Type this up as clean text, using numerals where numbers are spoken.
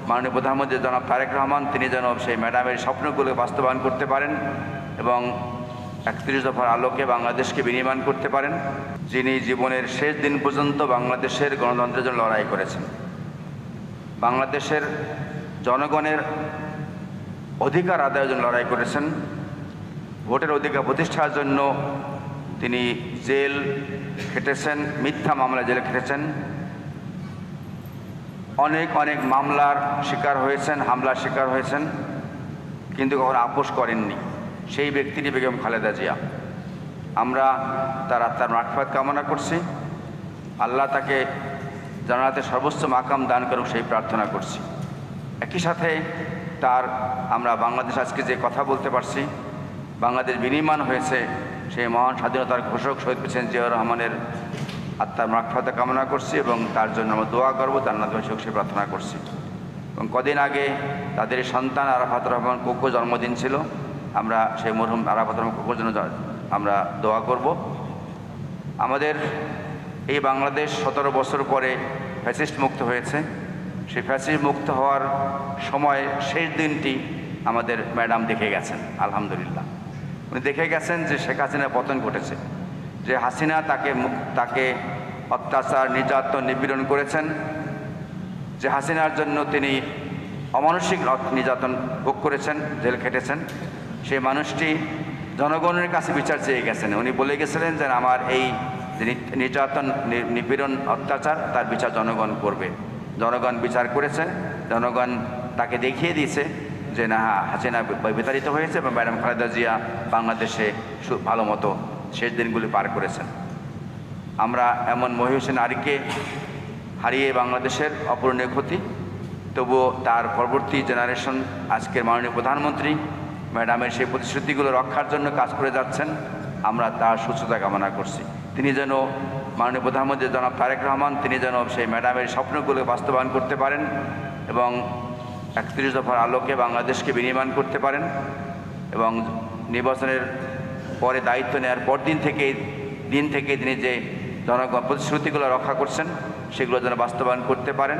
মাননীয় প্রধানমন্ত্রী জনাব তারেক রহমান তিনি যেন সেই ম্যাডামের স্বপ্নগুলো বাস্তবায়ন করতে পারেন এবং ৩১ দফার আলোকে বাংলাদেশকে বিনির্মাণ করতে পারেন, যিনি জীবনের শেষ দিন পর্যন্ত বাংলাদেশের গণতন্ত্রের জন্য লড়াই করেছেন। বাংলাদেশের জনগণের অধিকার আদায়ের জন্য লড়াই করেছেন। ভোটের অধিকার প্রতিষ্ঠার জন্য তিনি জেল খেটেছেন, মিথ্যা মামলায় জেল খেটেছেন, অনেক অনেক মামলার শিকার হয়েছেন, হামলার শিকার হয়েছেন, কিন্তু কখনো আপোষ করেননি। সেই ব্যক্তিটি বেগম খালেদা জিয়া। আমরা তার আত্মার মাগফিরাত কামনা করছি। আল্লাহ তাকে জান্নাতে সর্বোচ্চ মাকাম দান করুক সেই প্রার্থনা করছি। একই সাথে আমরা বাংলাদেশ আজকে যে কথা বলতে পারছি, বাংলাদেশ বিনির্মাণ হয়েছে, সেই মহান স্বাধীনতার ঘোষক শহীদ প্রেসিডেন্ট জিয়াউর রহমানের আত্মার মাগফিরাত কামনা করছি এবং তার জন্য আমরা দোয়া করবো, জান্নাত হোক সে প্রার্থনা করছি। এবং কদিন আগে তাদের সন্তান আরাফাত রহমান কোকো জন্মদিন ছিল। আমরা সেই মরহুম আরাফাত রহমান কোকোর জন্য আমরা দোয়া করব। আমাদের এই বাংলাদেশ 17 বছর পরে ফ্যাসিস্ট মুক্ত হয়েছে। সেই ফ্যাসিস্ট মুক্ত হওয়ার সময় শেষ দিনটি আমাদের ম্যাডাম দেখে গেছেন। আলহামদুলিল্লাহ, উনি দেখে গেছেন যে শেখ হাসিনার পতন ঘটেছে, যে হাসিনা তাকে অত্যাচার, নির্যাতন, নিপীড়ন করেছেন, যে হাসিনার জন্য তিনি অমানসিক নির্যাতন ভোগ করেছেন, জেল খেটেছেন। সেই মানুষটি জনগণের কাছে বিচার চেয়ে গেছেন। উনি বলে গেছিলেন যে আমার এই যে নির্যাতন, নিপীড়ন, অত্যাচার তার বিচার জনগণ করবে। জনগণ বিচার করেছে, জনগণ তাকে দেখিয়ে দিয়েছে যে না, হাসিনা বিতাড়িত হয়েছে এবং ম্যাডাম খালেদা জিয়া বাংলাদেশে ভালো মতো শেষ দিনগুলি পার করেছেন। আমরা এমন মহিষী নারীকে হারিয়ে বাংলাদেশের অপূরণীয় ক্ষতি, তবুও তার পরবর্তী জেনারেশন আজকের মাননীয় প্রধানমন্ত্রী ম্যাডামের সেই প্রতিশ্রুতিগুলো রক্ষার জন্য কাজ করে যাচ্ছেন। আমরা তার সুস্থতা কামনা করছি। তিনি যেন মাননীয় প্রধানমন্ত্রী জনাব তারেক রহমান তিনি যেন সেই ম্যাডামের স্বপ্নগুলো বাস্তবায়ন করতে পারেন এবং ৩১ দফার আলোকে বাংলাদেশকে বিনির্মাণ করতে পারেন এবং নির্বাচনের পরে দায়িত্ব নেওয়ার পর দিন থেকে তিনি যে জনগণ প্রতিশ্রুতিগুলো রক্ষা করছেন সেগুলো যেন বাস্তবায়ন করতে পারেন।